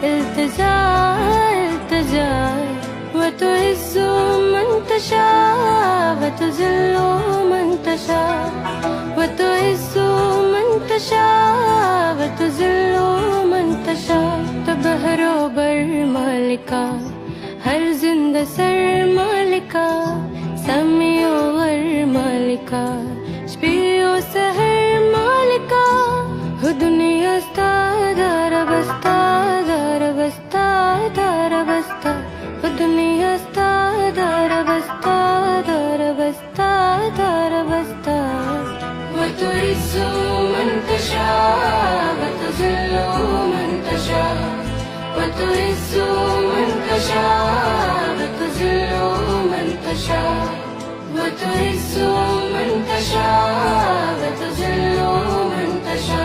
इल्तिजा इल्तिजा वतुइज़्ज़ु मन तशा वतुज़िल्लु मन तशा वतुइज़्ज़ु मन तशा वतुज़िल्लु मन तशा तबहरो बर मालिका हर जिंदा सर मालिका समियो वर मालिका शबियो सहर मालिका हो दुनिया दार बस्ता दार बस्ता दार बस्ता हो दुनिया दार बस्ता दार बस्ता दार बस्ता वतुइज़्ज़ु मन तशा वतुज़िल्लु मन तशा वतुइज़्ज़ु मन तशा वतुज़िल्लु मन तशा वतुइज़्ज़ु मन तशा वतुज़िल्लु